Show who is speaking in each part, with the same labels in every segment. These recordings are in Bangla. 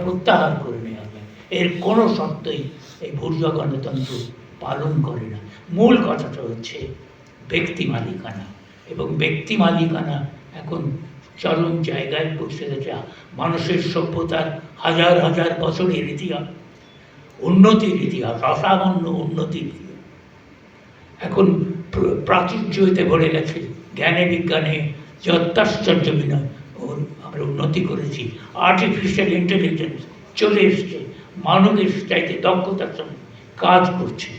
Speaker 1: প্রত্যাহার করে নেওয়া যায়। এর কোনো শর্তই এই বুর্জোয়া গণতন্ত্র পালন করে না। মূল কথাটা হচ্ছে ব্যক্তি মালিকানা, এবং ব্যক্তি মালিকানা এখন চরম জায়গায় পৌঁছে গেছে। মানুষের সভ্যতার হাজার হাজার বছরের ইতিহাস, উন্নতির ইতিহাস, অসামান্য উন্নতির ইতিহাস এখন প্রাচুর্যতে ভরে গেছে। জ্ঞানে বিজ্ঞানে যে অত্যাশ্চর্য বিনয় আমরা উন্নতি করেছি, আর্টিফিশিয়াল ইন্টেলিজেন্স চলে এসছে, মানবের চাইতে দক্ষতার সঙ্গে কাজ করছে।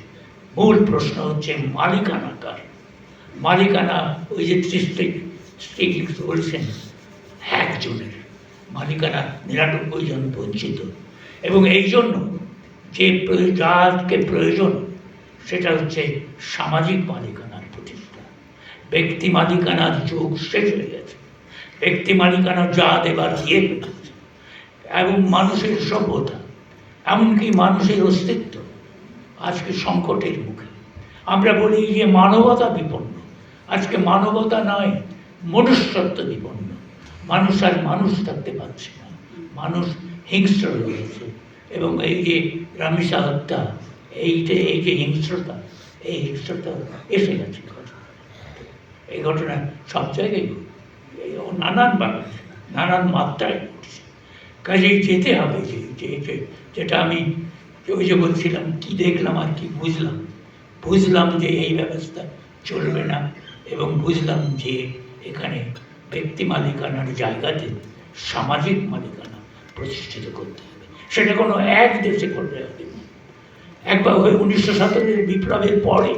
Speaker 1: মূল প্রশ্ন হচ্ছে মালিকানা কার? মালিকানা ওই যে স্টিগলিটজ বলছেন একজনের, মালিকানা ৯৯ জন বঞ্চিত। এবং এই জন্য যে যা আজকে প্রয়োজন সেটা হচ্ছে সামাজিক মালিকানার প্রতিষ্ঠা। ব্যক্তি মালিকানার যুগ শেষ হয়ে গেছে, ব্যক্তি মালিকানার যা দেবার দিয়ে ফেলেছে, এবং মানুষের সভ্যতা এমনকি মানুষের অস্তিত্ব আজকে সংকটের মুখে। আমরা বলি যে মানবতা বিপন্ন, আজকে মানবতা নয়, মনুষ্যত্ব বিপন্ন। মানুষ আর মানুষ থাকতে পারছে না, মানুষ হিংস্র হয়ে গেছে। এবং এই যে রামিসা হত্যা, এই যে হিংস্রতা, এই হিংস্রতা এসে গেছে। এই ঘটনা সব জায়গায় নানানভাবে নানান মাত্রায় ঘটছে। কাজেই যেতে হবে যেটা আমি ওই যে বলছিলাম, কি দেখলাম আর কি বুঝলাম যে এই ব্যবস্থা চলবে না, এবং বুঝলাম যে এখানে ব্যক্তি মালিকানার জায়গাতে সামাজিক মালিকানা প্রতিষ্ঠিত করতে হবে। সেটা কোনো এক দেশে করতে হবে না। একবার ওই ১৯১৭ বিপ্লবের পরে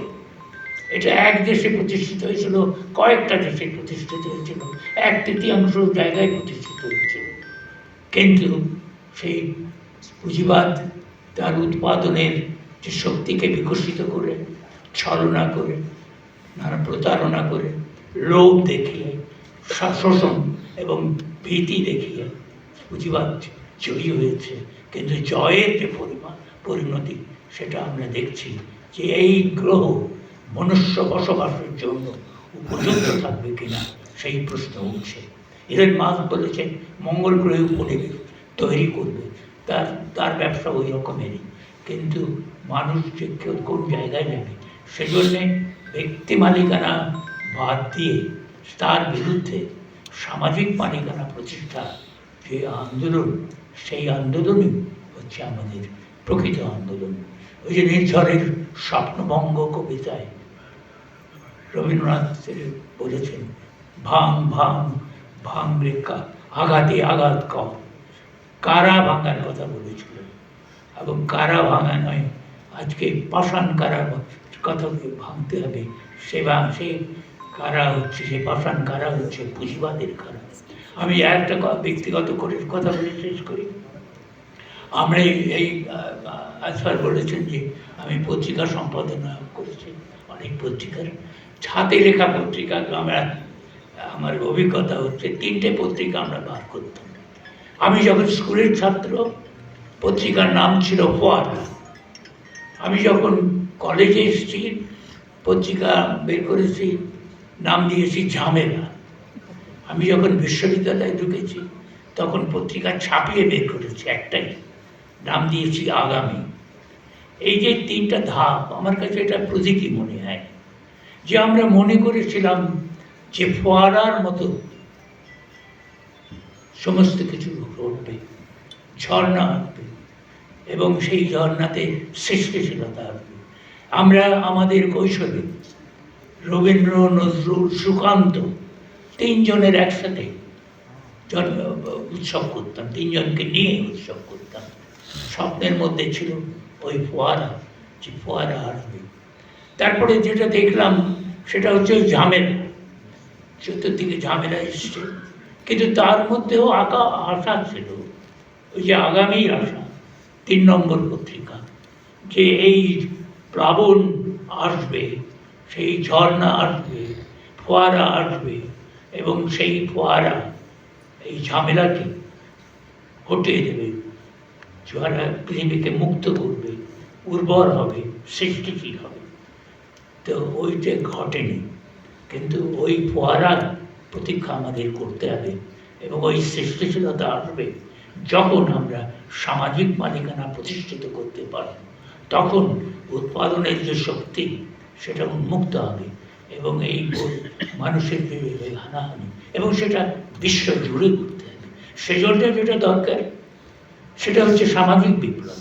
Speaker 1: এটা এক দেশে প্রতিষ্ঠিত হয়েছিল, কয়েকটা দেশে প্রতিষ্ঠিত হয়েছিল, ১/৩ জায়গায় প্রতিষ্ঠিত হয়েছিল। কিন্তু সেই পুঁজিবাদ তার উৎপাদনের যে শক্তিকে বিকশিত করে, ছলনা করে, নানা প্রতারণা করে, লোভ দেখিয়ে, শোষণ এবং ভীতি দেখিয়ে পুঁজিবাদ জয়ী হয়েছে। কিন্তু জয়ের যে পরিণতি সেটা আমরা দেখছি যে এই গ্রহ মনুষ্য বসবাসের জন্য উপযুক্ত থাকবে কিনা সেই প্রশ্ন উঠছে। ইলন মাস্ক বলেছেন মঙ্গল গ্রহে উপনিবেশ তৈরি করবে, তার ব্যবসা ওই রকমেরই। কিন্তু মানুষ যে কোন জায়গায় যাবে, সেজন্যে ব্যক্তি মালিকানা বাদ দিয়ে তার বিরুদ্ধে সামাজিক মালিকানা প্রতিষ্ঠা যে আন্দোলন, সেই আন্দোলনই হচ্ছে আমাদের প্রকৃত আন্দোলন। ওই যে নির্ঝরের স্বপ্নভঙ্গ কবিতায় রবীন্দ্রনাথ বলেছেন, ভাঙ ভাঙ ভাঙ রেখা আঘাতে আঘাত কর। কারা ভাঙার কথা বলেছিল, এবং কারা ভাঙা নয়, আজকে পাষাণ কারা কথা ভাঙতে হবে। সে কারা হচ্ছে, সে পাষাণ কারা হচ্ছে পুঁজিবাদের কারা। আমি একটা ব্যক্তিগত করে কথা বলে শেষ করি। আমরা এই আজকাল বলেছেন যে আমি পত্রিকা সম্পাদনা করেছি, অনেক পত্রিকার হাতে লেখা পত্রিকা। আমার অভিজ্ঞতা হচ্ছে ৩টে পত্রিকা আমরা বার করতাম। আমি যখন স্কুলের ছাত্র, পত্রিকার নাম ছিল ফোয়ারা। আমি যখন কলেজে এসেছি, পত্রিকা বের করেছি, নাম দিয়েছি ঝামেলা। আমি যখন বিশ্ববিদ্যালয়ে ঢুকেছি, তখন পত্রিকা ছাপিয়ে বের করেছি একটাই, নাম দিয়েছি আগামী। এই যে ৩টা ধাপ, আমার কাছে এটা প্রতীকী মনে হয় যে আমরা মনে করেছিলাম যে ফোয়ারার মতো সমস্ত কিছু ঘটবে, ঝর্ণা আসবে, এবং সেই ঝর্ণাতে সৃষ্টিশীলতা আসবে। আমরা আমাদের কৈশোরে রবীন্দ্র, নজরুল, সুকান্ত ৩ জনের একসাথে উৎসব করতাম, ৩ জনকে নিয়ে উৎসব করতাম। স্বপ্নের মধ্যে ছিল ওই ফোয়ারা, যে ফোয়ারা আসবে। তারপরে যেটা দেখলাম সেটা হচ্ছে ওই ঝামেলা, চতুর্দিকে ঝামেলা এসছে, কিন্তু তার মধ্যেও আশা ছিল, ওই যে আগামী আশা, ৩ নম্বর পত্রিকা, যে এই প্লাবন আসবে, সেই ঝর্ণা আসবে, ফোয়ারা আসবে, এবং সেই ফোয়ারা এই ঝামেলাকে হটিয়ে দেবে, যারা পৃথিবীকে মুক্ত করবে, উর্বর হবে, সৃষ্টিশীল হবে। তো ওইটা ঘটেনি, কিন্তু ওই ফোয়ারার প্রতীক্ষা আমাদের করতে হবে, এবং ওই সৃষ্টিশীলতা আসবে যখন আমরা সামাজিক মালিকানা প্রতিষ্ঠিত করতে পারব, তখন উৎপাদনের যে শক্তি সেটা উন্মুক্ত হবে এবং এই মানুষের যে হানাহানি, এবং সেটা বিশ্ব জুড়ে করতে হবে। সেজন্য যেটা দরকার সেটা হচ্ছে সামাজিক বিপ্লব,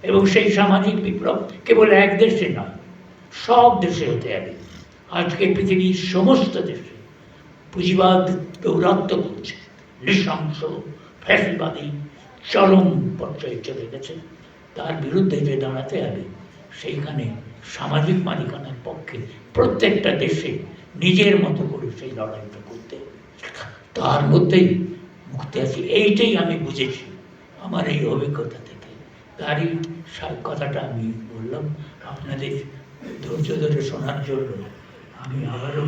Speaker 1: এবং সেই সামাজিক বিপ্লব কেবল এক দেশে নয়, সব দেশে হতে হবে। আজকে পৃথিবীর সমস্ত দেশে পুঁজিবাদ দৌরাত্ম্য করছে, নৃশংস ফ্যাসিবাদী চরম পর্যায়ে চলে গেছে। তার বিরুদ্ধে যে দাঁড়াতে হবে, সেইখানে সামাজিক মালিকানার পক্ষে প্রত্যেকটা দেশে নিজের মতো করে সেই লড়াইটা করতে হবে। তার মধ্যেই মুক্তি আছে, এইটাই আমি বুঝেছি আমার এই অভিজ্ঞতা থেকে। তারই কথাটা আমি বললাম। আপনাদের ধৈর্য ধরে শোনার জন্য আমি আবারও